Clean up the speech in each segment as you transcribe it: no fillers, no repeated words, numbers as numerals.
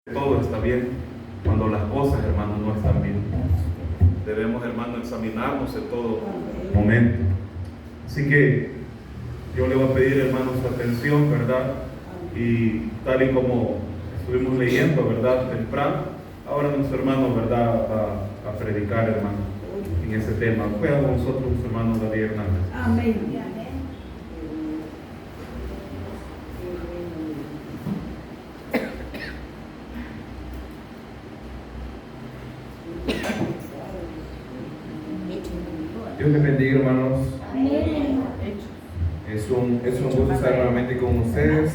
Todo está bien cuando las cosas, hermano, no están bien. Debemos, hermano, examinarnos en todo momento. Así que yo le voy a pedir, hermano, su atención, ¿verdad? Y tal y como estuvimos leyendo, ¿verdad? Temprano, ahora nuestro hermano, ¿verdad? Va a predicar, hermano, en ese tema. Juega con nosotros, hermano David Hernández. Amén. Dios les bendiga, hermanos. Es un gusto estar nuevamente con ustedes.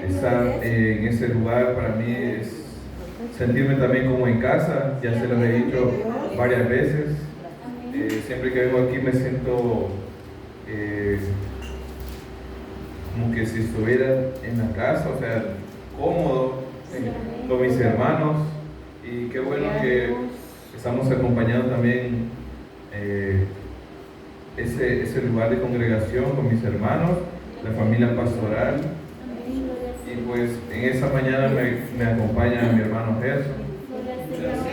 Estar en ese lugar para mí es sentirme también como en casa. Ya se los he dicho varias veces. Siempre que vengo aquí me siento como que si estuviera en la casa, o sea, cómodo con mis hermanos. Y qué bueno que estamos acompañando también ese lugar de congregación con mis hermanos, la familia pastoral. Y pues en esta mañana me acompaña mi hermano Gerson, así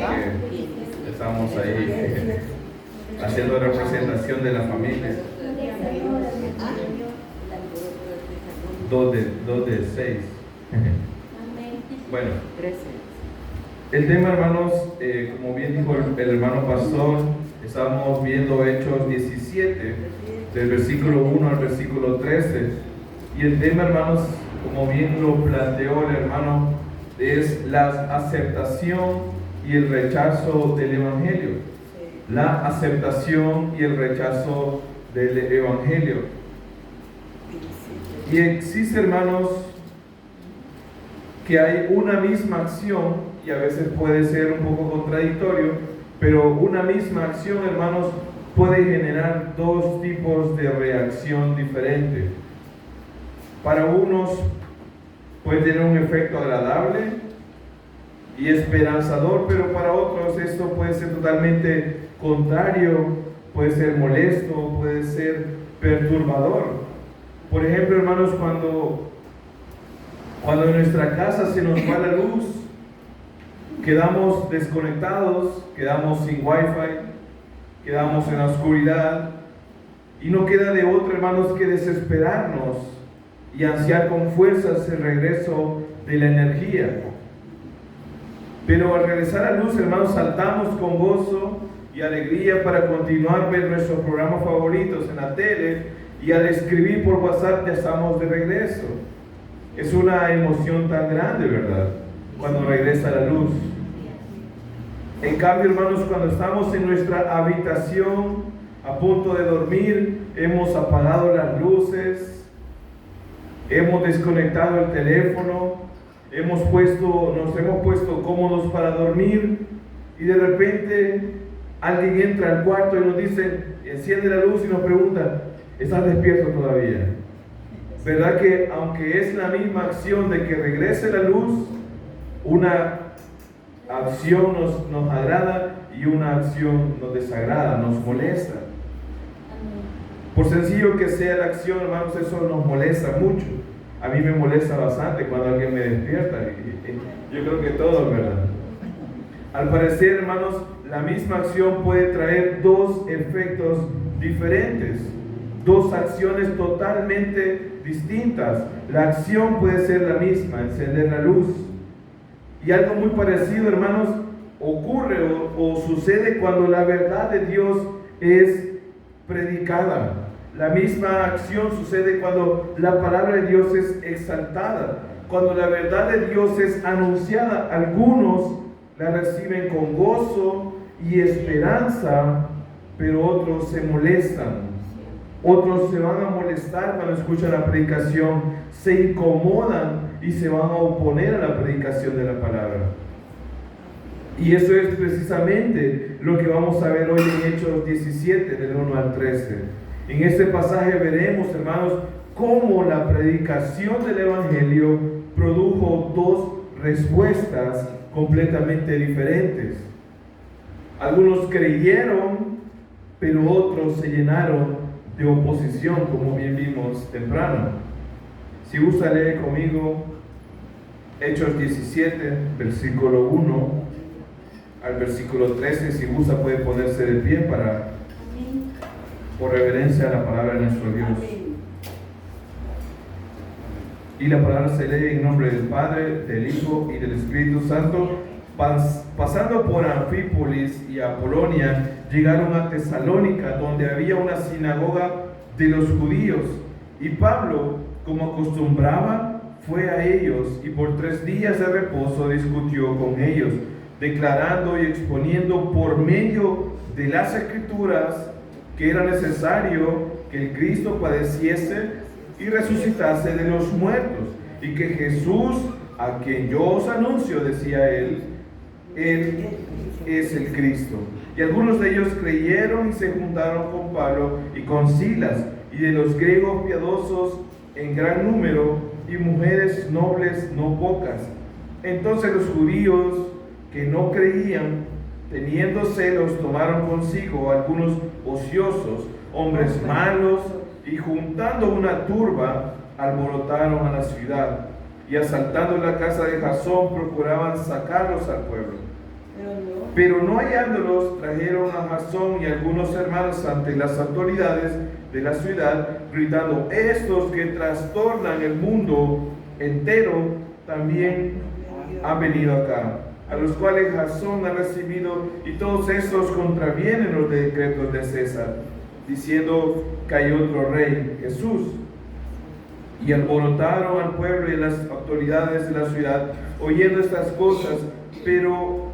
que estamos ahí haciendo representación de la familia. 2 de 6. Bueno, el tema, hermanos, como bien dijo el hermano pastor, estamos viendo Hechos 17, del versículo 1 al versículo 13. Y el tema, hermanos, como bien lo planteó el hermano, es la aceptación y el rechazo del Evangelio. La aceptación y el rechazo del Evangelio. Y existe, hermanos, que hay una misma acción, y a veces puede ser un poco contradictorio, pero una misma acción, hermanos, puede generar dos tipos de reacción diferentes. Para unos puede tener un efecto agradable y esperanzador, pero para otros esto puede ser totalmente contrario, puede ser molesto, puede ser perturbador. Por ejemplo, hermanos, cuando en nuestra casa se nos va la luz, quedamos desconectados, quedamos sin wifi, quedamos en la oscuridad y no queda de otro, hermanos, que desesperarnos y ansiar con fuerzas el regreso de la energía. Pero al regresar a la luz, hermanos, saltamos con gozo y alegría para continuar ver nuestros programas favoritos en la tele, y al escribir por WhatsApp ya estamos de regreso. Es una emoción tan grande, ¿verdad? Cuando regresa la luz. En cambio, hermanos, cuando estamos en nuestra habitación a punto de dormir, hemos apagado las luces, hemos desconectado el teléfono, nos hemos puesto cómodos para dormir, y de repente alguien entra al cuarto y nos dice, enciende la luz, y nos pregunta, ¿estás despierto todavía? ¿Verdad que aunque es la misma acción de que regrese la luz, una acción nos agrada y una acción nos desagrada, nos molesta? Por sencillo que sea la acción, hermanos, eso nos molesta mucho. A mí me molesta bastante cuando alguien me despierta. Yo creo que todos, ¿verdad? Al parecer, hermanos, la misma acción puede traer dos efectos diferentes, dos acciones totalmente distintas. La acción puede ser la misma, encender la luz. Y algo muy parecido, hermanos, ocurre o sucede cuando la verdad de Dios es predicada. La misma acción sucede cuando la palabra de Dios es exaltada. Cuando la verdad de Dios es anunciada, algunos la reciben con gozo y esperanza, pero otros se molestan. Otros se van a molestar cuando escuchan la predicación, se incomodan y se van a oponer a la predicación de la palabra. Y eso es precisamente lo que vamos a ver hoy en Hechos 17, del 1 al 13. En este pasaje veremos, hermanos, cómo la predicación del Evangelio produjo dos respuestas completamente diferentes. Algunos creyeron, pero otros se llenaron de oposición, como bien vimos temprano. Si gusta leer conmigo Hechos 17, versículo 1 al versículo 13. Si gusta puede ponerse de pie por reverencia a la palabra de nuestro Dios. Y la palabra se lee en nombre del Padre, del Hijo y del Espíritu Santo. Pasando por Anfípolis y Apolonia, llegaron a Tesalónica, donde había una sinagoga de los judíos. Y Pablo, como acostumbraba, fue a ellos y por 3 días de reposo discutió con ellos, declarando y exponiendo por medio de las Escrituras que era necesario que el Cristo padeciese y resucitase de los muertos, y que Jesús, a quien yo os anuncio, decía él es el Cristo. Y algunos de ellos creyeron y se juntaron con Pablo y con Silas, y de los griegos piadosos en gran número, y mujeres nobles no pocas. Entonces los judíos que no creían, teniendo celos, tomaron consigo algunos ociosos, hombres malos, y juntando una turba, alborotaron a la ciudad, y asaltando la casa de Jasón, procuraban sacarlos al pueblo. Pero no hallándolos, trajeron a Jasón y algunos hermanos ante las autoridades de la ciudad, gritando: estos que trastornan el mundo entero también han venido acá, a los cuales Jasón ha recibido, y todos estos contravienen los decretos de César, diciendo que hay otro rey, Jesús. Y alborotaron al pueblo y a las autoridades de la ciudad, oyendo estas cosas, pero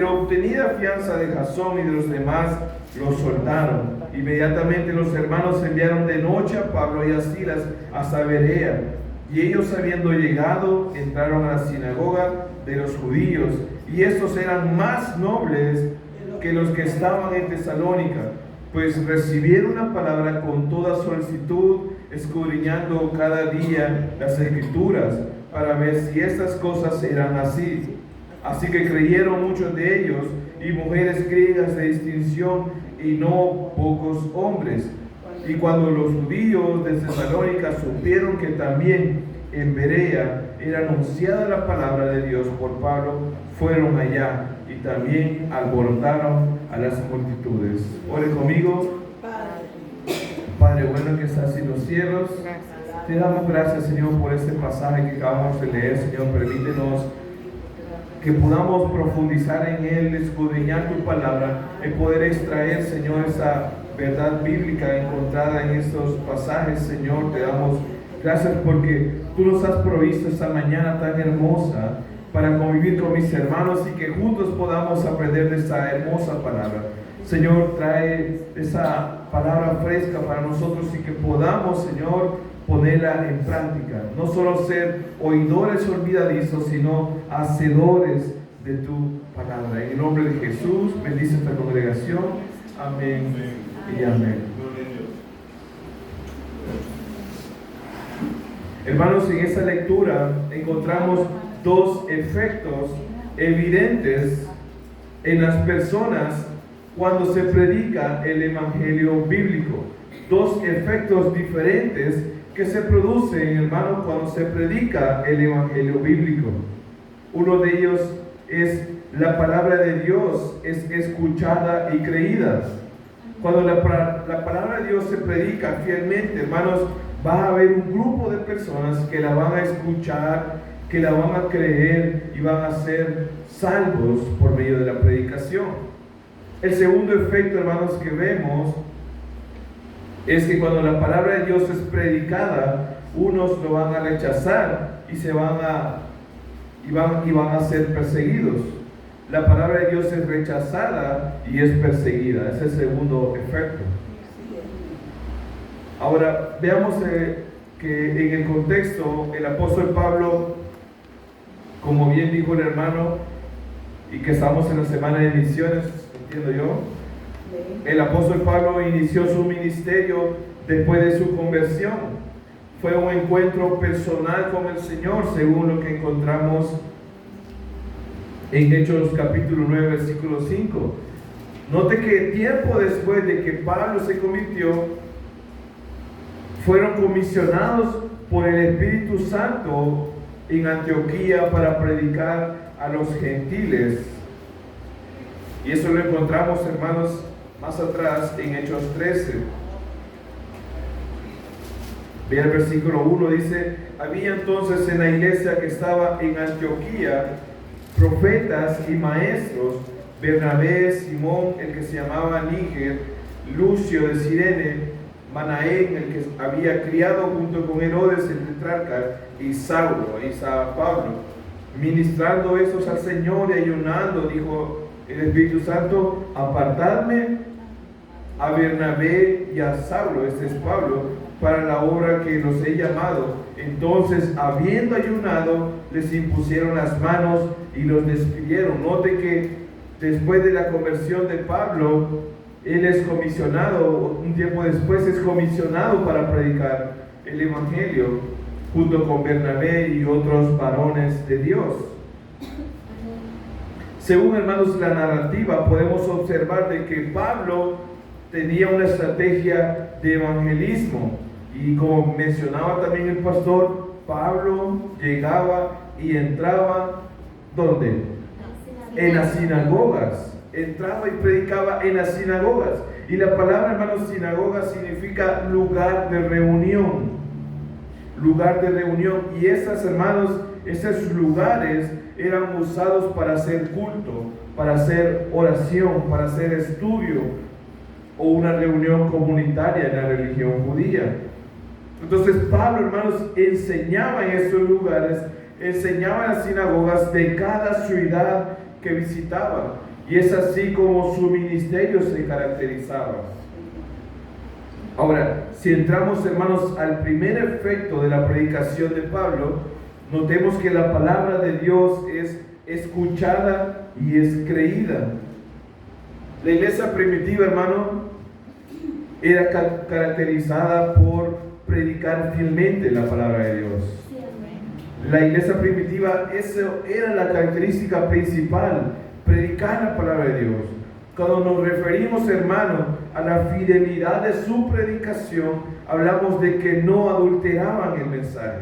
obtenida fianza de Jasón y de los demás, los soltaron. Inmediatamente los hermanos enviaron de noche a Pablo y a Silas hasta Berea, y ellos, habiendo llegado, entraron a la sinagoga de los judíos, y estos eran más nobles que los que estaban en Tesalónica, pues recibieron la palabra con toda solicitud, escudriñando cada día las Escrituras para ver si estas cosas eran así. Así que creyeron muchos de ellos, y mujeres griegas de distinción, y no pocos hombres. Y cuando los judíos de Tesalónica supieron que también en Berea era anunciada la palabra de Dios por Pablo, fueron allá y también alborotaron a las multitudes. Ore conmigo. Padre bueno que estás en los cielos, te damos gracias, Señor, por este pasaje que acabamos de leer. Señor, permítenos que podamos profundizar en él, escudriñar tu palabra, y poder extraer, Señor, esa verdad bíblica encontrada en estos pasajes. Señor, te damos gracias porque tú nos has provisto esta mañana tan hermosa para convivir con mis hermanos y que juntos podamos aprender de esta hermosa palabra. Señor, trae esa palabra fresca para nosotros y que podamos, Señor, ponerla en práctica. No solo ser oidores olvidadizos, sino hacedores de tu palabra. En el nombre de Jesús, bendice esta congregación. Amén y amén. Hermanos, en esta lectura encontramos 2 efectos evidentes en las personas cuando se predica el evangelio bíblico. 2 efectos diferentes que se producen, hermanos, cuando se predica el evangelio bíblico. Uno de ellos es la palabra de Dios es escuchada y creída. Cuando la palabra de Dios se predica fielmente, hermanos, va a haber un grupo de personas que la van a escuchar, que la van a creer y van a ser salvos por medio de la predicación. El segundo efecto, hermanos, que vemos es que cuando la palabra de Dios es predicada, unos lo van a rechazar y van a ser perseguidos. La palabra de Dios es rechazada y es perseguida. Ese es el segundo efecto. Ahora, veamos que en el contexto, el apóstol Pablo, como bien dijo el hermano, y que estamos en la semana de misiones, entiendo yo, el apóstol Pablo inició su ministerio después de su conversión. Fue un encuentro personal con el Señor, según lo que encontramos en Hechos capítulo 9, versículo 5. Note que tiempo después de que Pablo se convirtió, fueron comisionados por el Espíritu Santo en Antioquía para predicar a los gentiles. Y eso lo encontramos, hermanos, más atrás en Hechos 13. Ve el versículo 1, dice: había entonces en la iglesia que estaba en Antioquía profetas y maestros, Bernabé, Simón, el que se llamaba Níger, Lucio de Cirene, Manaén, el que había criado junto con Herodes el tetrarca, y Saulo, ahí estaba Pablo. Ministrando esos al Señor y ayunando, dijo el Espíritu Santo: apartadme a Bernabé y a Saulo, este es Pablo, para la obra que los he llamado. Entonces, habiendo ayunado, les impusieron las manos y los despidieron. Note que después de la conversión de Pablo, él es comisionado, un tiempo después es comisionado para predicar el Evangelio junto con Bernabé y otros varones de Dios. Según, hermanos, la narrativa, podemos observar de que Pablo tenía una estrategia de evangelismo. Y como mencionaba también el pastor, Pablo llegaba y entraba, ¿dónde? En las sinagogas. Entraba y predicaba en las sinagogas. Y la palabra, hermanos, sinagoga significa lugar de reunión. Lugar de reunión. Y esas, hermanos, esos lugares eran usados para hacer culto, para hacer oración, para hacer estudio o una reunión comunitaria en la religión judía. Entonces Pablo, hermanos, enseñaba en esos lugares, enseñaba en las sinagogas de cada ciudad que visitaba. Y es así como su ministerio se caracterizaba. Ahora, si entramos, hermanos, al primer efecto de la predicación de Pablo, notemos que la palabra de Dios es escuchada y es creída. La iglesia primitiva, hermano, era caracterizada por predicar fielmente la palabra de Dios. La iglesia primitiva, eso era la característica principal, predicar la palabra de Dios. Cuando nos referimos, hermano, a la fidelidad de su predicación, hablamos de que no adulteraban el mensaje.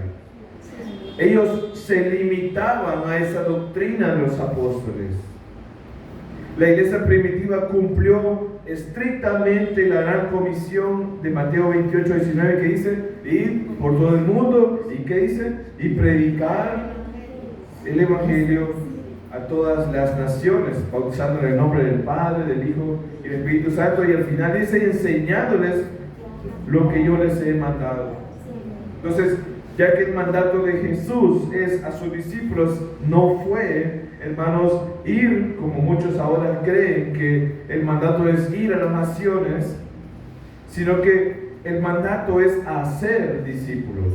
Ellos se limitaban a esa doctrina de los apóstoles. La iglesia primitiva cumplió estrictamente la gran comisión de Mateo 28, 19, que dice: ir por todo el mundo, ¿y qué dice? Y predicar el Evangelio a todas las naciones, bautizando en el nombre del Padre, del Hijo y del Espíritu Santo, y al final dice: enseñándoles lo que yo les he mandado. Entonces, ya que el mandato de Jesús es a sus discípulos, no fue, hermanos, ir, como muchos ahora creen que el mandato es ir a las naciones, sino que el mandato es hacer discípulos.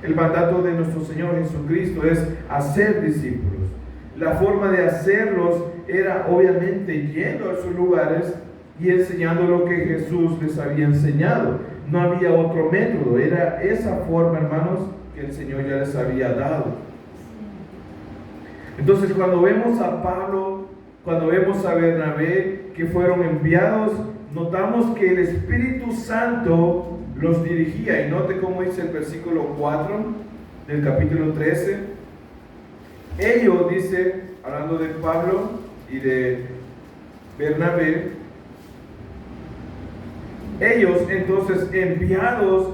El mandato de nuestro Señor Jesucristo es hacer discípulos. La forma de hacerlos era obviamente yendo a sus lugares y enseñando lo que Jesús les había enseñado. No había otro método, era esa forma, hermanos, que el Señor ya les había dado. Entonces, cuando vemos a Pablo, cuando vemos a Bernabé, que fueron enviados, notamos que el Espíritu Santo los dirigía. Y note cómo dice el versículo 4 del capítulo 13. Ellos, dice, hablando de Pablo y de Bernabé, ellos entonces, enviados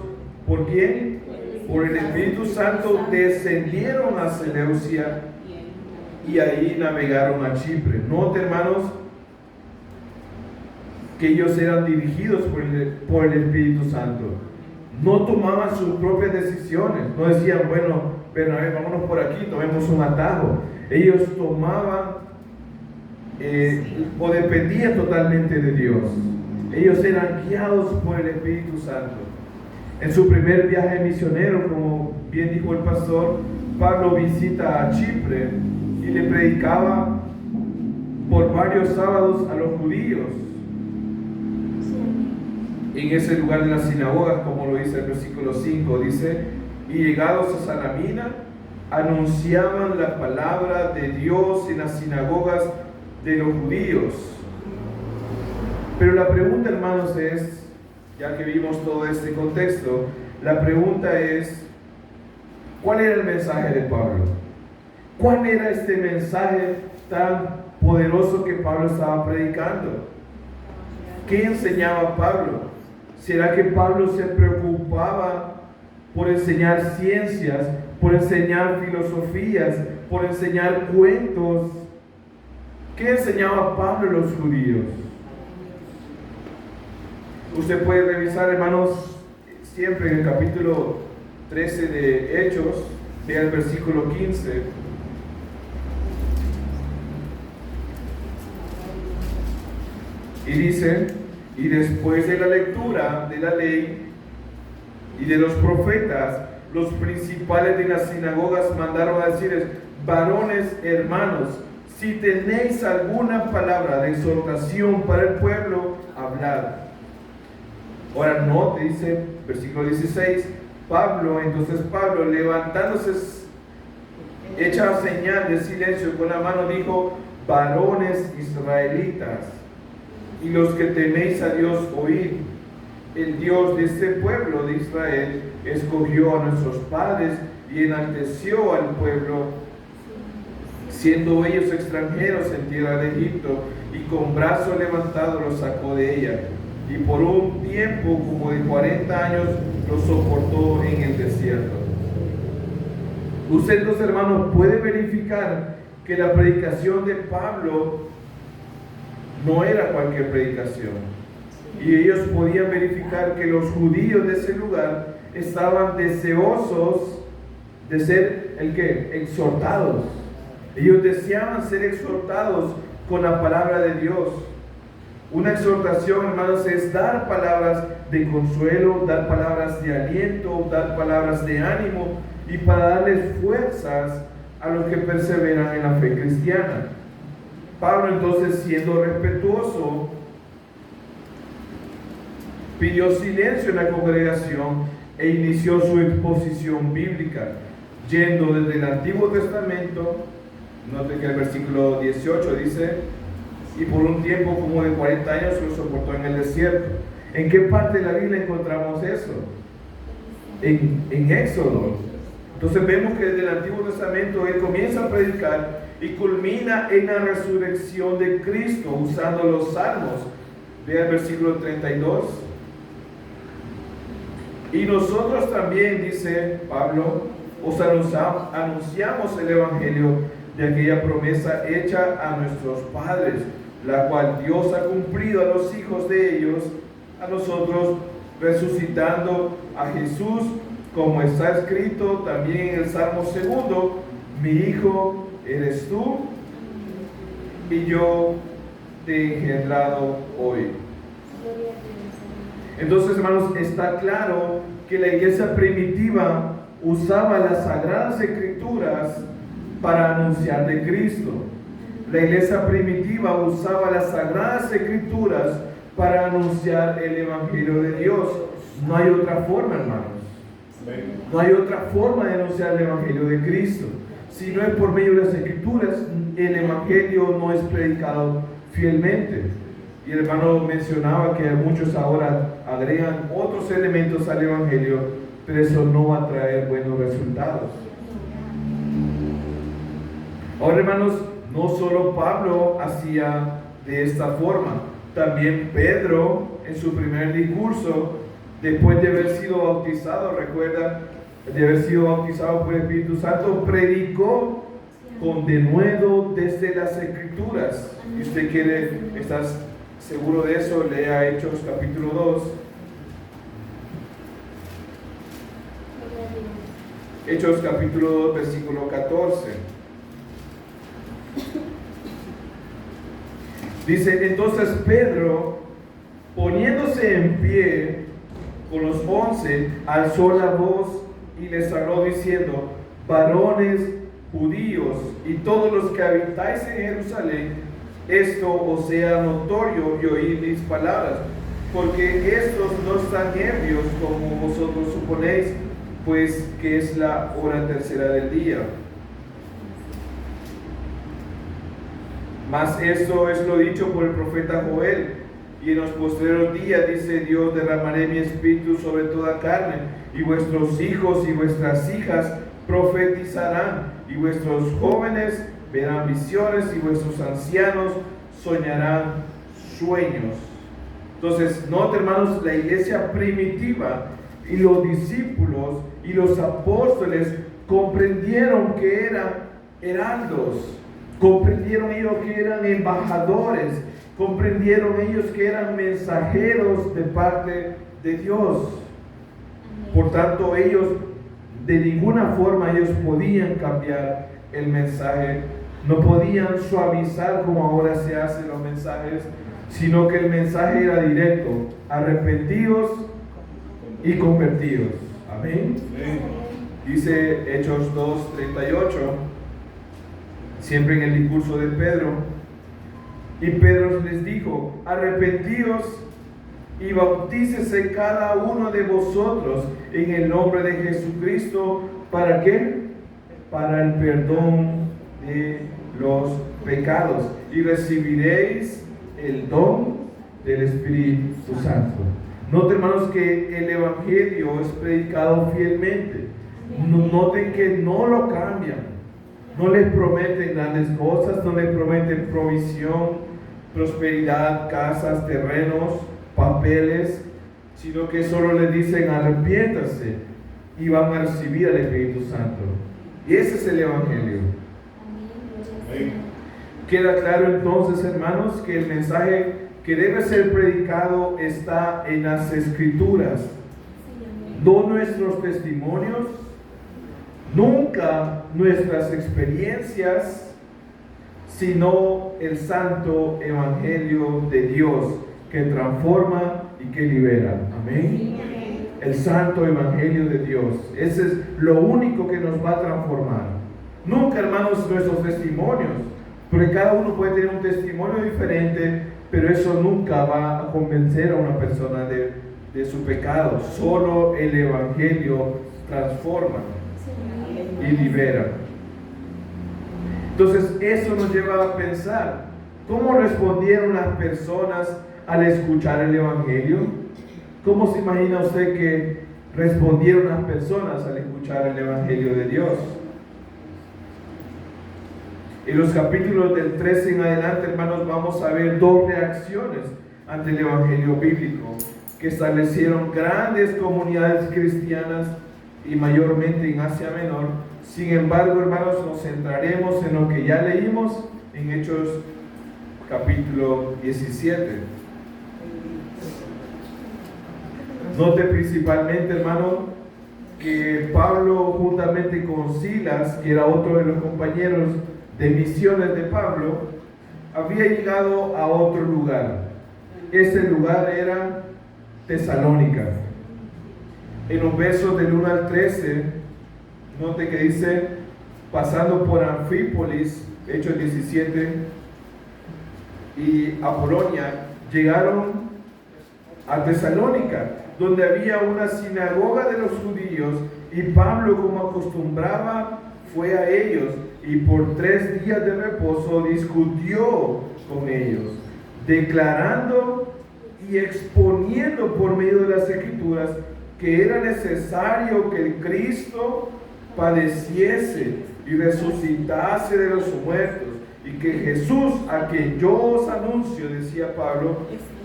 ¿por quién? Por el Espíritu Santo, descendieron a Seleucia y ahí navegaron a Chipre. Note, hermanos, que ellos eran dirigidos por el Espíritu Santo. No tomaban sus propias decisiones. No decían: bueno, Bernabé, vámonos por aquí, tomemos un atajo. Ellos tomaban o dependían totalmente de Dios. Ellos eran guiados por el Espíritu Santo. En su primer viaje misionero, como bien dijo el pastor, Pablo visita a Chipre y le predicaba por varios sábados a los judíos. En ese lugar de las sinagogas, como lo dice el versículo 5, dice: y llegados a Salamina, anunciaban la palabra de Dios en las sinagogas de los judíos. Pero la pregunta, hermanos, es, ya que vimos todo este contexto, la pregunta es: ¿Cuál era el mensaje de Pablo? ¿Cuál era este mensaje tan poderoso que Pablo estaba predicando? ¿Qué enseñaba Pablo? ¿Será que Pablo se preocupaba por enseñar ciencias, por enseñar filosofías, por enseñar cuentos? ¿Qué enseñaba Pablo a los judíos? Usted puede revisar, hermanos, siempre en el capítulo 13 de Hechos, vea el versículo 15. Y dice, y después de la lectura de la ley y de los profetas, los principales de las sinagogas mandaron a decirles: varones hermanos, si tenéis alguna palabra de exhortación para el pueblo, hablad. Ahora no, dice, versículo 16, entonces Pablo, levantándose, hecha señal de silencio con la mano, dijo: varones israelitas, y los que teméis a Dios, oíd. El Dios de este pueblo de Israel escogió a nuestros padres y enalteció al pueblo, siendo ellos extranjeros en tierra de Egipto, y con brazo levantado los sacó de ella, y por un tiempo como de 40 años los soportó en el desierto. Usted, los hermanos, puede verificar que la predicación de Pablo no era cualquier predicación. Y ellos podían verificar que los judíos de ese lugar estaban deseosos de ser, ¿el qué? Exhortados. Ellos deseaban ser exhortados con la palabra de Dios. Una exhortación, hermanos, es dar palabras de consuelo, dar palabras de aliento, dar palabras de ánimo, y para darles fuerzas a los que perseveran en la fe cristiana. Pablo, entonces, siendo respetuoso, pidió silencio en la congregación e inició su exposición bíblica, yendo desde el Antiguo Testamento. Note que el versículo 18 dice: y por un tiempo como de 40 años lo soportó en el desierto. ¿En qué parte de la Biblia encontramos eso? En Éxodo. Entonces vemos que desde el Antiguo Testamento él comienza a predicar y culmina en la resurrección de Cristo usando los salmos. Vea el versículo 32. Y nosotros también, dice Pablo, os anunciamos el evangelio de aquella promesa hecha a nuestros padres, la cual Dios ha cumplido a los hijos de ellos, a nosotros, resucitando a Jesús, como está escrito también en el Salmo 2: mi hijo eres tú, y yo te he engendrado hoy. Entonces, hermanos, está claro que la iglesia primitiva usaba las sagradas escrituras para anunciar de Cristo. La iglesia primitiva usaba las sagradas escrituras para anunciar el evangelio de Dios. No hay otra forma, hermanos. No hay otra forma de anunciar el evangelio de Cristo. Si no es por medio de las escrituras, el evangelio no es predicado fielmente. Y el hermano mencionaba que muchos ahora agregan otros elementos al evangelio, pero eso no va a traer buenos resultados. Ahora, hermanos, no solo Pablo hacía de esta forma, también Pedro en su primer discurso, después de haber sido bautizado, recuerda, de haber sido bautizado por el Espíritu Santo, predicó con denuedo desde las Escrituras. Y usted quiere, estás seguro de eso, lea Hechos capítulo 2. Hechos capítulo 2, versículo 14. Dice: entonces Pedro, poniéndose en pie con los 11, alzó la voz y les habló diciendo: varones judíos y todos los que habitáis en Jerusalén, esto os sea notorio y oíd mis palabras, porque estos no están ebrios como vosotros suponéis, pues que es la hora tercera del día. Mas esto es lo dicho por el profeta Joel: y en los postreros días, dice Dios, derramaré mi espíritu sobre toda carne, y vuestros hijos y vuestras hijas profetizarán, y vuestros jóvenes verán visiones, y vuestros ancianos soñarán sueños. Entonces, note, hermanos, la iglesia primitiva y los discípulos y los apóstoles comprendieron que eran heraldos, comprendieron ellos que eran embajadores, comprendieron ellos que eran mensajeros de parte de Dios. Por tanto, ellos de ninguna forma ellos podían cambiar el mensaje, no podían suavizar como ahora se hacen los mensajes, sino que el mensaje era directo: arrepentidos y convertidos. Amén. Dice Hechos 2:38, siempre en el discurso de Pedro: y Pedro les dijo, arrepentíos y bautícese cada uno de vosotros en el nombre de Jesucristo. ¿Para qué? Para el perdón de los pecados, y recibiréis el don del Espíritu Santo. Noten, hermanos, que el Evangelio es predicado fielmente. Noten que no lo cambian. No les prometen grandes cosas, no les prometen provisión, prosperidad, casas, terrenos, papeles, sino que solo les dicen arrepiéntase y van a recibir al Espíritu Santo. Y ese es el Evangelio. Queda claro entonces, hermanos, que el mensaje que debe ser predicado está en las Escrituras, no nuestros testimonios, nunca nuestras experiencias, sino el santo Evangelio de Dios que transforma y que libera. Amén. El santo Evangelio de Dios. Ese es lo único que nos va a transformar. Nunca, hermanos, nuestros testimonios, porque cada uno puede tener un testimonio diferente, pero eso nunca va a convencer a una persona de su pecado. Solo el Evangelio transforma y libera. Entonces, eso nos lleva a pensar, ¿cómo respondieron las personas al escuchar el Evangelio? ¿Cómo se imagina usted que respondieron las personas al escuchar el Evangelio de Dios? En los capítulos del 13 en adelante, hermanos, vamos a ver dos reacciones ante el Evangelio bíblico que establecieron grandes comunidades cristianas y mayormente en Asia Menor. Sin embargo, hermanos, nos centraremos en lo que ya leímos en Hechos capítulo 17. Note principalmente, hermano, que Pablo, juntamente con Silas, que era otro de los compañeros de misiones de Pablo, había llegado a otro lugar. Ese lugar era Tesalónica. En los versos del 1 al 13, note que dice, pasando por Anfípolis, Hechos 17, y Apolonia, llegaron a Tesalónica, donde había una sinagoga de los judíos, y Pablo, como acostumbraba, fue a ellos, y por 3 días de reposo discutió con ellos, declarando y exponiendo por medio de las Escrituras que era necesario que el Cristo padeciese y resucitase de los muertos, y que Jesús, a quien yo os anuncio, decía Pablo,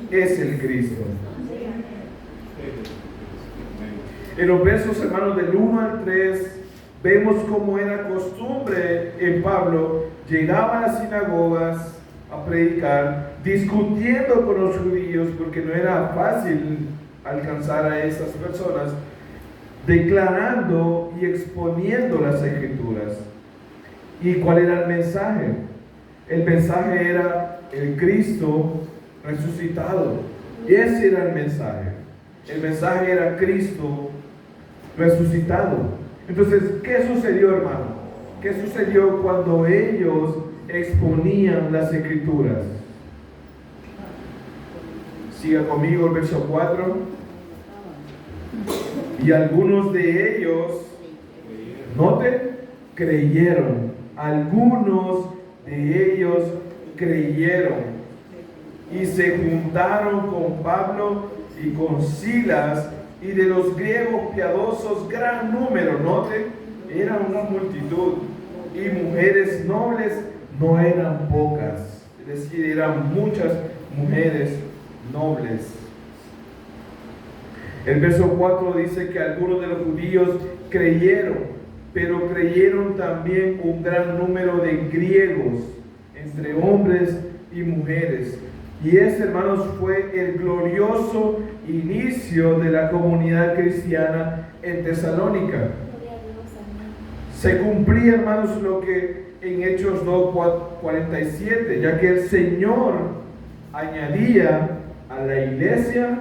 es el Cristo. En los versos, hermanos, del 1 al 3, vemos cómo era costumbre en Pablo, llegaba a las sinagogas a predicar, discutiendo con los judíos, porque no era fácil alcanzar a esas personas, declarando y exponiendo las Escrituras. ¿Y cuál era el mensaje? El mensaje era el Cristo resucitado. Ese era el mensaje. El mensaje era Cristo resucitado. Entonces, ¿qué sucedió, hermano? ¿Qué sucedió cuando ellos exponían las Escrituras? Siga conmigo el verso 4. Y algunos de ellos, note, creyeron. Algunos de ellos creyeron y se juntaron con Pablo y con Silas, y de los griegos piadosos gran número. Note, era una multitud y mujeres nobles no eran pocas, es decir, eran muchas mujeres nobles. El verso 4 dice que algunos de los judíos creyeron, pero creyeron también un gran número de griegos, entre hombres y mujeres. Y ese, hermanos, fue el glorioso inicio de la comunidad cristiana en Tesalónica. Se cumplía, hermanos, lo que en Hechos 2:47, ya que el Señor añadía a la iglesia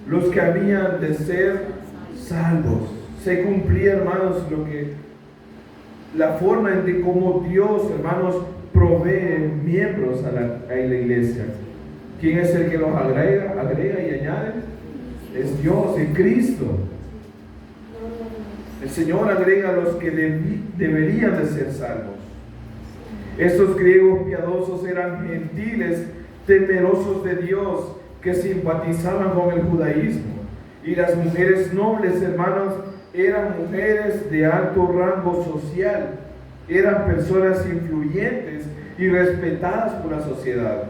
los que habían de ser salvos. Se cumplía, hermanos, la forma en de cómo Dios, hermanos, provee miembros a la iglesia. ¿Quién es el que los agrega y añade? Es Dios, es Cristo. El Señor agrega a los que deberían de ser salvos. Estos griegos piadosos eran gentiles, temerosos de Dios, que simpatizaban con el judaísmo. Y las mujeres nobles, hermanos, eran mujeres de alto rango social. Eran personas influyentes y respetadas por la sociedad.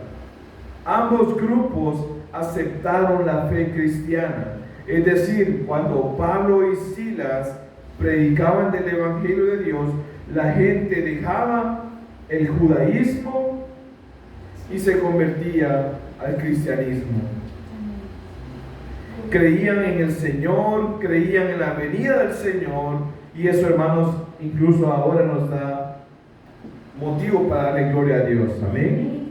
Ambos grupos aceptaron la fe cristiana. Es decir, cuando Pablo y Silas predicaban del Evangelio de Dios, la gente dejaba el judaísmo y se convertía al cristianismo. Creían en el Señor, creían en la venida del Señor, y eso, hermanos, incluso ahora nos da motivo para darle gloria a Dios. Amén.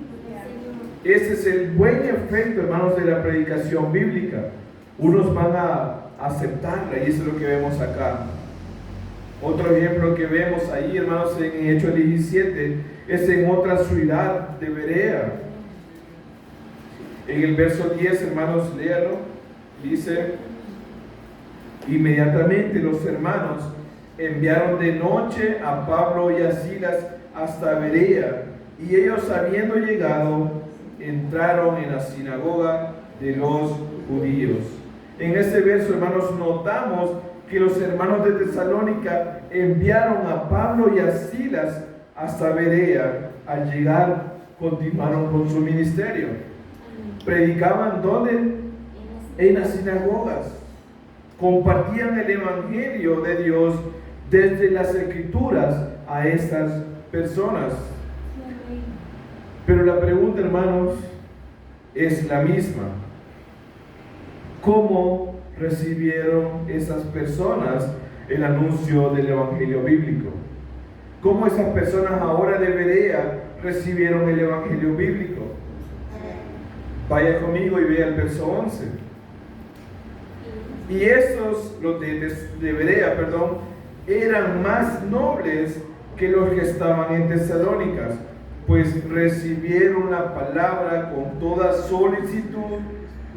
Ese es el buen efecto, hermanos, de la predicación bíblica. Unos van a aceptarla, y eso es lo que vemos acá. Otro ejemplo que vemos ahí, hermanos, en Hechos 17, es en otra ciudad de Berea. En el verso 10, hermanos, léalo. Dice: inmediatamente los hermanos enviaron de noche a Pablo y a Silas hasta Berea, y ellos, habiendo llegado, entraron en la sinagoga de los judíos. En este verso, hermanos, notamos que los hermanos de Tesalónica enviaron a Pablo y a Silas hasta Berea. Al llegar, continuaron con su ministerio. Predicaban ¿dónde? En las sinagogas. Compartían el Evangelio de Dios desde las Escrituras a estas personas. Pero la pregunta, hermanos, es la misma. ¿Cómo recibieron esas personas el anuncio del Evangelio bíblico? ¿Cómo esas personas ahora de Berea recibieron el Evangelio bíblico? Vaya conmigo y vea el verso 11. Y estos, los de Berea, eran más nobles que los que estaban en Tesalónica, pues recibieron la palabra con toda solicitud,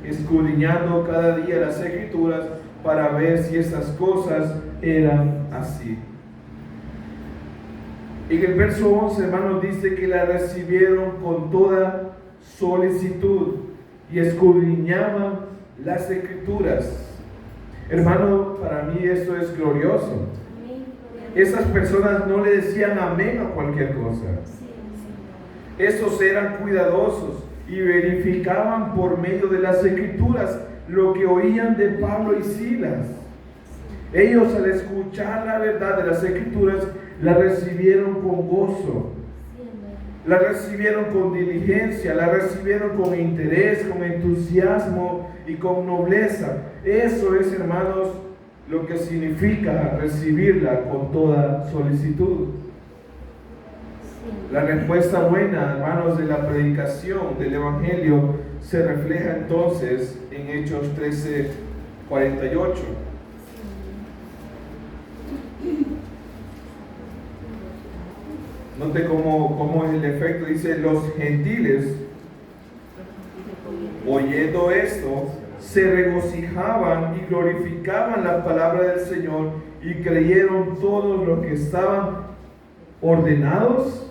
escudriñando cada día las Escrituras para ver si esas cosas eran así. En el verso 11, hermanos, dice que la recibieron con toda solicitud y escudriñaban las Escrituras. Hermano, para mí esto es glorioso. Esas personas no le decían amén a cualquier cosa. Estos eran cuidadosos y verificaban por medio de las Escrituras lo que oían de Pablo y Silas. Ellos, al escuchar la verdad de las Escrituras, la recibieron con gozo, la recibieron con diligencia, la recibieron con interés, con entusiasmo y con nobleza. Eso es, hermanos, lo que significa recibirla con toda solicitud. La respuesta buena, hermanos, de la predicación del Evangelio se refleja entonces en Hechos 13:48. Note cómo es el efecto. Dice: los gentiles, oyendo esto, se regocijaban y glorificaban la palabra del Señor, y creyeron todos los que estaban ordenados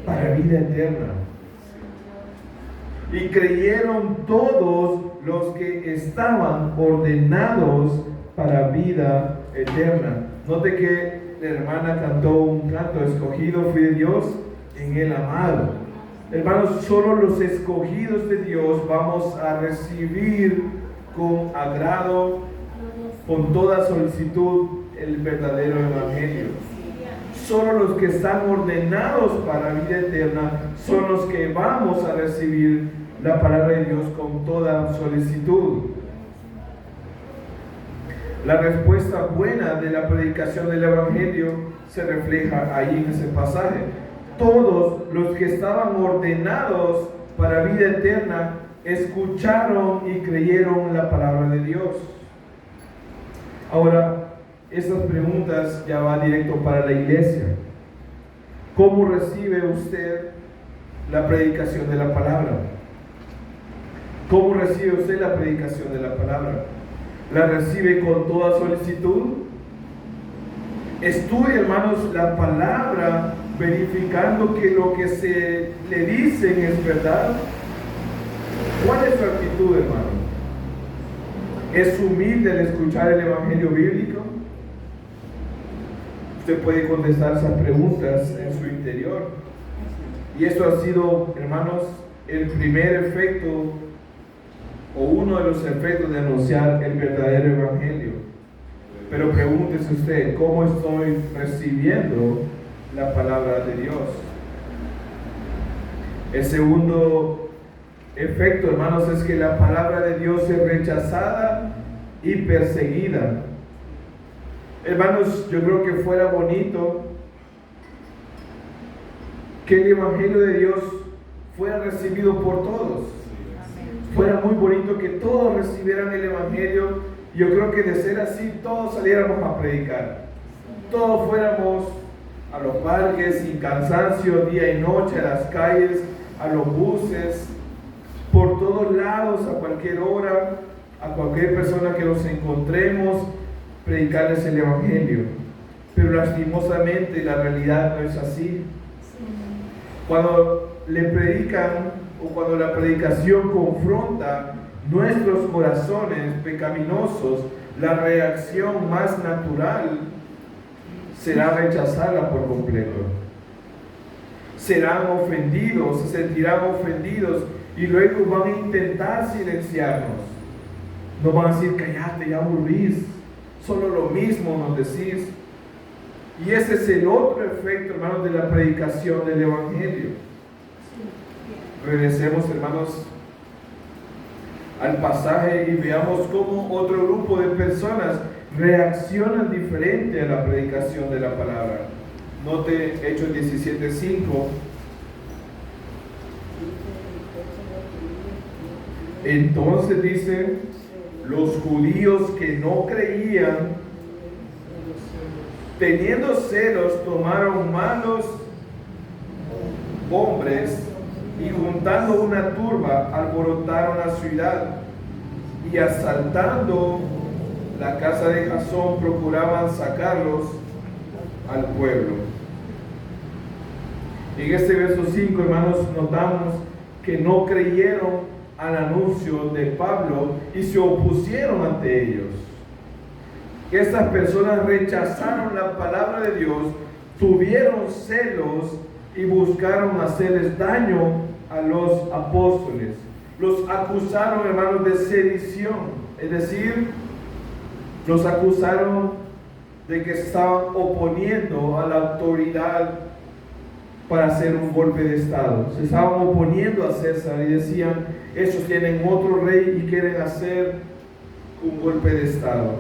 para vida eterna. Y creyeron todos los que estaban ordenados para vida eterna. Note que la hermana cantó un canto: escogido fui de Dios, en el amado. Hermanos, solo los escogidos de Dios vamos a recibir con agrado, con toda solicitud, el verdadero evangelio. Solo los que están ordenados para vida eterna son los que vamos a recibir la palabra de Dios con toda solicitud. La respuesta buena de la predicación del evangelio se refleja ahí en ese pasaje. Todos los que estaban ordenados para vida eterna escucharon y creyeron la palabra de Dios. Ahora, estas preguntas ya van directo para la iglesia. ¿Cómo recibe usted la predicación de la palabra? ¿Cómo recibe usted la predicación de la palabra? ¿La recibe con toda solicitud? Estudie, hermanos, la palabra, verificando que lo que se le dicen es verdad. ¿Cuál es su actitud, hermano? ¿Es humilde al escuchar el evangelio bíblico? Usted puede contestar esas preguntas en su interior. Y esto ha sido, hermanos, el primer efecto, o uno de los efectos de anunciar el verdadero evangelio. Pero pregúntese usted: ¿cómo estoy recibiendo la palabra de Dios? El segundo efecto, hermanos, es que la palabra de Dios es rechazada y perseguida. Hermanos, yo creo que fuera bonito que el evangelio de Dios fuera recibido por todos. Fuera muy bonito que todos recibieran el evangelio. Yo creo que de ser así, todos saliéramos a predicar. Todos fuéramos a los parques sin cansancio, día y noche, a las calles, a los buses, por todos lados, a cualquier hora, a cualquier persona que nos encontremos, predicarles el evangelio. Pero lastimosamente la realidad no es así. Cuando le predican, o cuando la predicación confronta nuestros corazones pecaminosos, la reacción más natural será rechazarla por completo. Serán ofendidos, se sentirán ofendidos y luego van a intentar silenciarnos. No van a decir: cállate, ya aburrís, solo lo mismo nos decís. Y ese es el otro efecto, hermanos, de la predicación del evangelio. Regresemos, hermanos, al pasaje y veamos cómo otro grupo de personas reaccionan diferente a la predicación de la palabra. Note Hechos 17:5. Entonces dice: los judíos que no creían, teniendo celos, tomaron malos hombres y juntando una turba, alborotaron la ciudad y asaltando la casa de Jasón, procuraban sacarlos al pueblo. En este verso 5, hermanos, notamos que no creyeron al anuncio de Pablo y se opusieron ante ellos. Estas personas rechazaron la palabra de Dios, tuvieron celos y buscaron hacerles daño a los apóstoles. Los acusaron, hermanos, de sedición, es decir, los acusaron de que se estaban oponiendo a la autoridad para hacer un golpe de estado. Se estaban oponiendo a César y decían: esos tienen otro rey y quieren hacer un golpe de estado.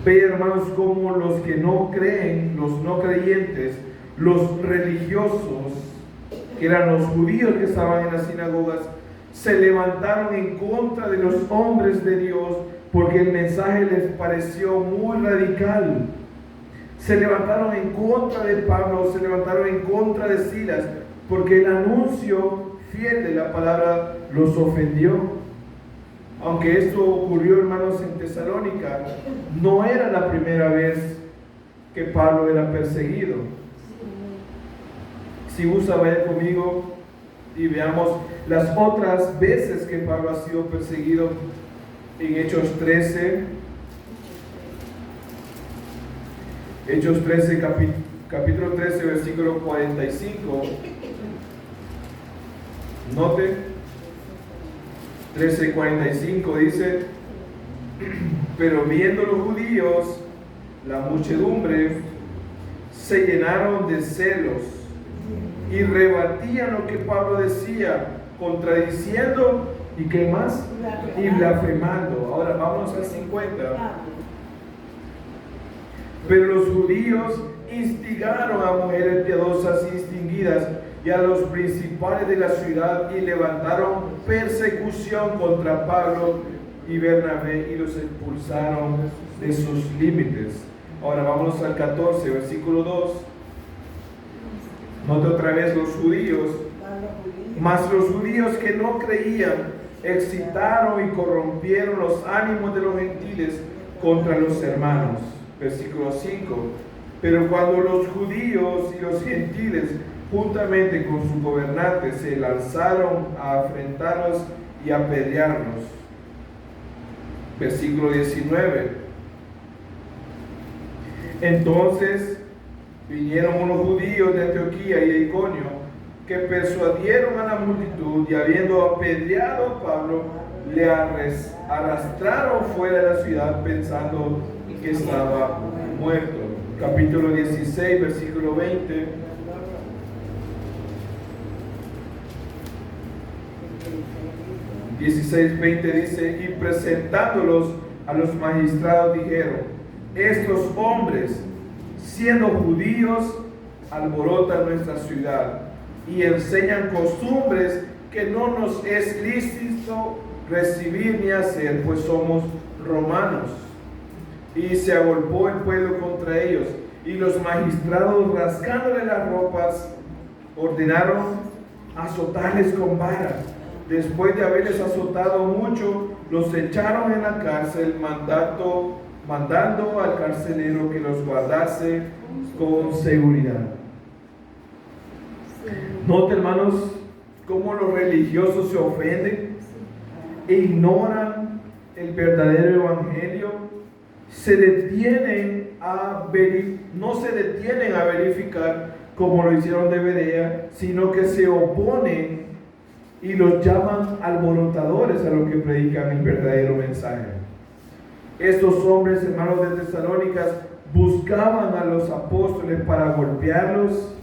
Ve, hermanos, como los que no creen, los no creyentes, los religiosos, que eran los judíos que estaban en las sinagogas, se levantaron en contra de los hombres de Dios porque el mensaje les pareció muy radical. Se levantaron en contra de Pablo, se levantaron en contra de Silas, porque el anuncio fiel de la palabra los ofendió. Aunque esto ocurrió, hermanos, en Tesalónica, no era la primera vez que Pablo era perseguido. Si gusta, vaya conmigo y veamos las otras veces que Pablo ha sido perseguido en Hechos 13. Hechos 13, capítulo 13, versículo 45. Note, 13:45 dice: pero viendo los judíos la muchedumbre, se llenaron de celos y rebatían lo que Pablo decía, contradiciendo y qué más, y blasfemando. Ahora vamos al 50. Pero los judíos instigaron a mujeres piadosas y distinguidas y a los principales de la ciudad y levantaron persecución contra Pablo y Bernabé y los expulsaron de sus límites. Ahora vamos al 14, versículo 2. Note otra vez los judíos. Mas los judíos que no creían excitaron y corrompieron los ánimos de los gentiles contra los hermanos. Versículo 5. Pero cuando los judíos y los gentiles juntamente con sus gobernantes se lanzaron a afrentarlos y a apedrearlos. Versículo 19. Entonces vinieron unos judíos de Antioquía y de Iconio que persuadieron a la multitud y habiendo apedreado a Pablo, le arrastraron fuera de la ciudad pensando que estaba muerto. Capítulo 16, versículo 20. Dice: y presentándolos a los magistrados dijeron: estos hombres, siendo judíos, alborotan nuestra ciudad y enseñan costumbres que no nos es lícito recibir ni hacer, pues somos romanos. Y se agolpó el pueblo contra ellos, y los magistrados, rasgándole las ropas, ordenaron azotarles con varas. Después de haberles azotado mucho, los echaron en la cárcel, mandando al carcelero que los guardase con seguridad. Note, hermanos, cómo los religiosos se ofenden e ignoran el verdadero evangelio. No se detienen a verificar como lo hicieron de Berea, sino que se oponen y los llaman alborotadores a los que predican el verdadero mensaje. Estos hombres, hermanos de Tesalónicas, buscaban a los apóstoles para golpearlos.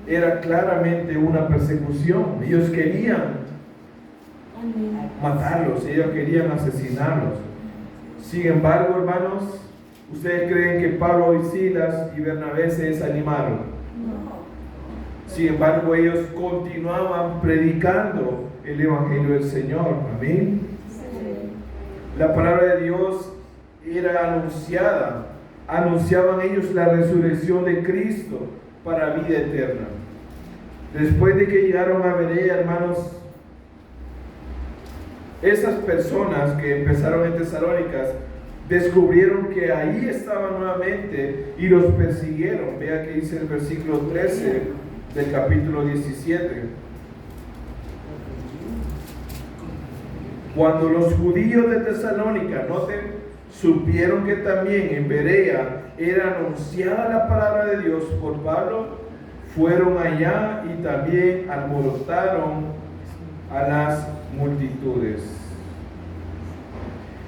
Era claramente una persecución. Ellos querían matarlos, ellos querían asesinarlos. Sin embargo, hermanos, ¿ustedes creen que Pablo y Silas y Bernabé se desanimaron? No. Sin embargo, ellos continuaban predicando el evangelio del Señor. Amén. Sí. La palabra de Dios era anunciada. Anunciaban ellos la resurrección de Cristo para vida eterna. Después de que llegaron a Berea, hermanos, esas personas que empezaron en Tesalónicas descubrieron que ahí estaban nuevamente y los persiguieron. Vea que dice el versículo 13 del capítulo 17. Cuando los judíos de Tesalónica, noten, supieron que también en Berea era anunciada la palabra de Dios por Pablo, fueron allá y también alborotaron a las multitudes.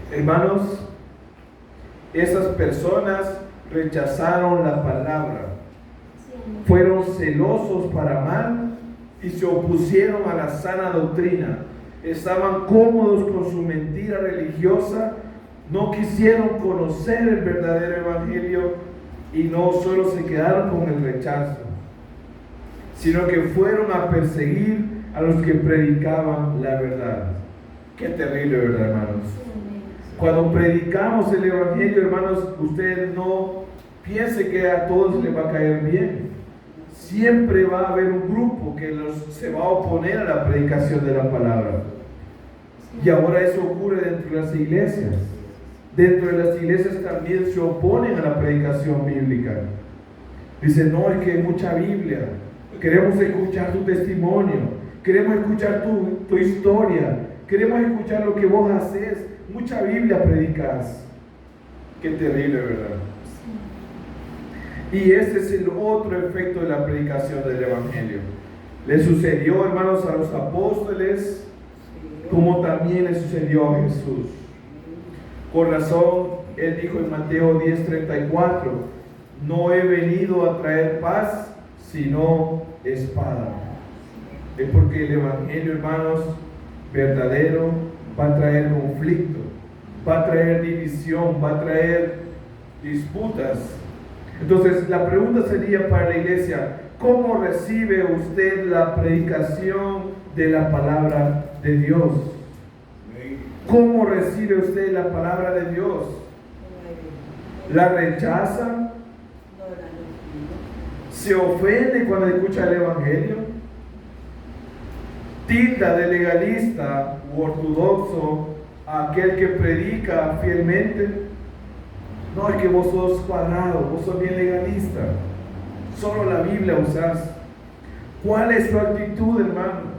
Hermanos, esas personas rechazaron la palabra, fueron celosos para mal y se opusieron a la sana doctrina. Estaban cómodos con su mentira religiosa, no quisieron conocer el verdadero evangelio y no solo se quedaron con el rechazo, sino que fueron a perseguir a los que predicaban la verdad. Qué terrible, ¿verdad, hermanos? Cuando predicamos el evangelio, hermanos, usted no piense que a todos les va a caer bien. Siempre va a haber un grupo que se va a oponer a la predicación de la palabra. Y ahora eso ocurre dentro de las iglesias. Dentro de las iglesias también se oponen a la predicación bíblica. Dicen: no, es que hay mucha Biblia. Queremos escuchar tu testimonio. Queremos escuchar tu historia. Queremos escuchar lo que vos haces. Mucha Biblia predicas. Qué terrible, ¿verdad? Y ese es el otro efecto de la predicación del Evangelio. Le sucedió, hermanos, a los apóstoles, como también le sucedió a Jesús. Con razón, Él dijo en Mateo 10:34, no he venido a traer paz, sino espada. Es porque el Evangelio, hermanos, verdadero, va a traer conflicto, va a traer división, va a traer disputas. Entonces, la pregunta sería para la iglesia, ¿cómo recibe usted la predicación de la palabra de Dios? ¿Cómo recibe usted la palabra de Dios? ¿La rechaza? ¿Se ofende cuando escucha el Evangelio? ¿Tilda de legalista u ortodoxo a aquel que predica fielmente? No, es que vos sos cuadrado, vos sos bien legalista. Solo la Biblia usás. ¿Cuál es su actitud, hermano?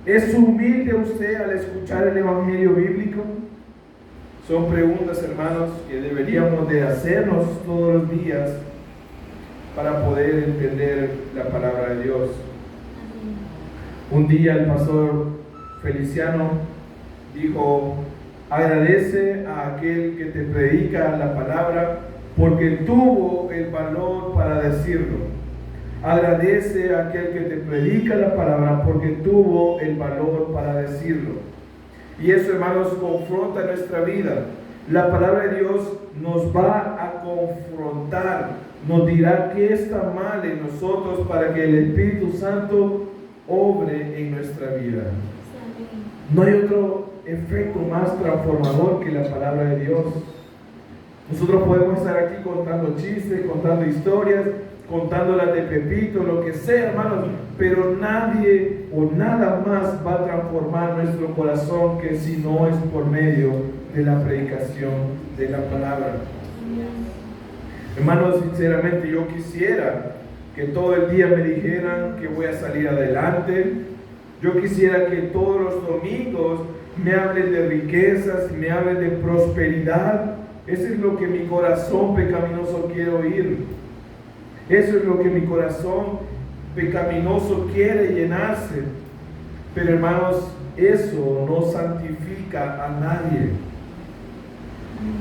¿Es humilde usted al escuchar el Evangelio bíblico? Son preguntas, hermanos, que deberíamos de hacernos todos los días para poder entender la palabra de Dios. Un día el pastor Feliciano dijo, agradece a aquel que te predica la palabra porque tuvo el valor para decirlo. Agradece a aquel que te predica la palabra porque tuvo el valor para decirlo. Y eso, hermanos, confronta nuestra vida. La palabra de Dios nos va a confrontar, nos dirá qué está mal en nosotros para que el Espíritu Santo obre en nuestra vida. No hay otro efecto más transformador que la palabra de Dios. Nosotros podemos estar aquí contando chistes, contando historias, contando las de Pepito, lo que sea, hermanos, pero nadie o nada más va a transformar nuestro corazón que si no es por medio de la predicación de la palabra. Hermanos, sinceramente yo quisiera que todo el día me dijeran que voy a salir adelante. Yo quisiera que todos los domingos me hablen de riquezas, me hablen de prosperidad. Eso es lo que mi corazón pecaminoso quiere oír. Eso es lo que mi corazón pecaminoso quiere llenarse. Pero hermanos, eso no santifica a nadie.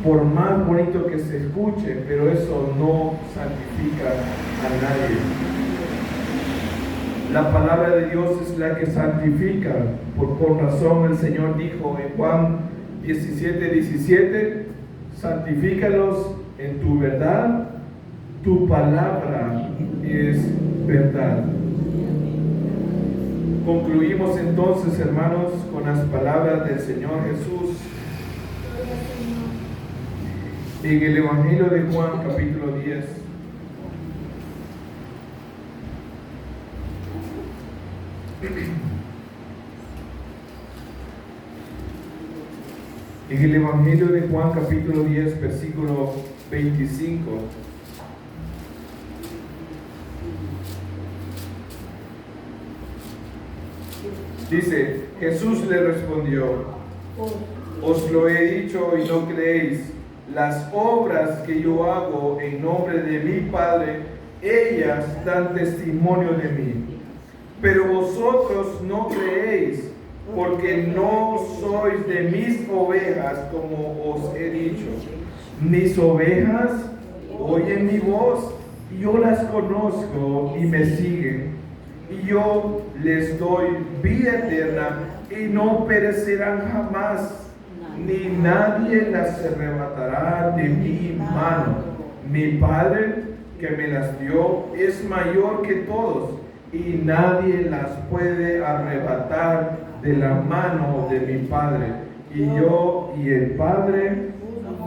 Por más bonito que se escuche, pero eso no santifica a nadie. La palabra de Dios es la que santifica. Por razón el Señor dijo en Juan 17:17, santifícalos en tu verdad. Tu palabra es verdad. Concluimos entonces, hermanos, con las palabras del Señor Jesús en el Evangelio de Juan, capítulo 10. En el Evangelio de Juan, capítulo 10, versículo 25. Dice, Jesús le respondió, os lo he dicho y no creéis. Las obras que yo hago en nombre de mi Padre, ellas dan testimonio de mí. Pero vosotros no creéis, porque no sois de mis ovejas, como os he dicho. Mis ovejas oyen mi voz, y yo las conozco y me siguen. Y yo les doy vida eterna y no perecerán jamás, ni nadie las arrebatará de mi mano. Mi Padre que me las dio es mayor que todos y nadie las puede arrebatar de la mano de mi Padre. Y yo y el Padre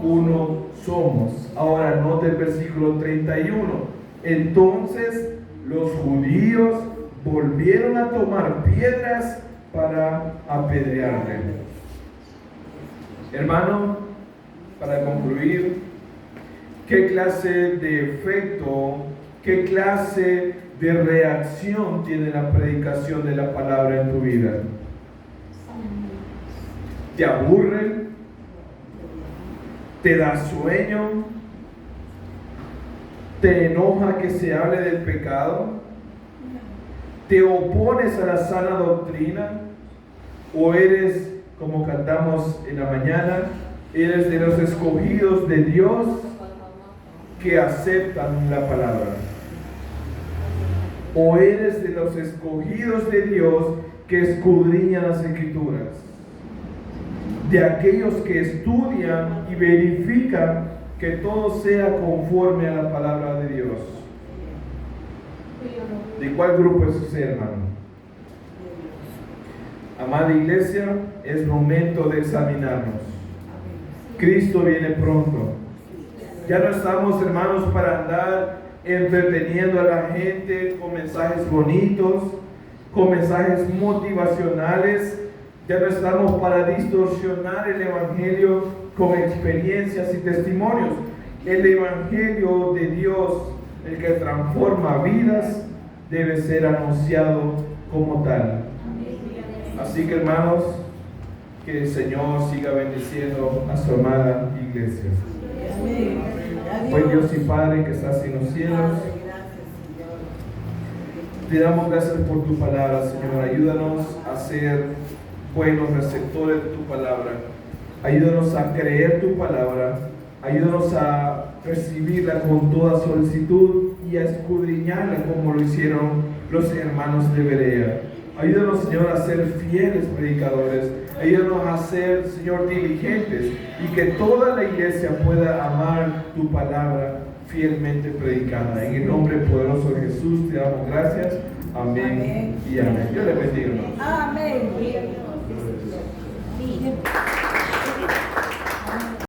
uno somos. Ahora note el versículo 31. Entonces los judíos volvieron a tomar piedras para apedrearle. Hermano, para concluir, ¿qué clase de efecto, qué clase de reacción tiene la predicación de la palabra en tu vida? ¿Te aburre? ¿Te da sueño? ¿Te enoja que se hable del pecado? ¿Te opones a la sana doctrina? ¿O eres, como cantamos en la mañana, eres de los escogidos de Dios que aceptan la palabra? ¿O eres de los escogidos de Dios que escudriñan las Escrituras? De aquellos que estudian y verifican que todo sea conforme a la palabra de Dios. ¿De cuál grupo es usted, hermano? Amada iglesia, es momento de examinarnos. Cristo viene pronto. Ya no estamos, hermanos, para andar entreteniendo a la gente con mensajes bonitos, con mensajes motivacionales. Ya no estamos para distorsionar el Evangelio con experiencias y testimonios. El Evangelio de Dios, el que transforma vidas, debe ser anunciado como tal. Así que, hermanos, que el Señor siga bendiciendo a su amada iglesia. Buen Dios y Padre que estás en los cielos, te damos gracias por tu palabra, Señor. Ayúdanos a ser buenos receptores de tu palabra. Ayúdanos a creer tu palabra. Ayúdanos a recibirla con toda solicitud y a escudriñarla como lo hicieron los hermanos de Berea. Ayúdanos, Señor, a ser fieles predicadores. Ayúdanos a ser, Señor, diligentes y que toda la iglesia pueda amar tu palabra fielmente predicada. En el nombre poderoso de Jesús te damos gracias. Amén y amén. Dios le bendiga, hermanos. Amén.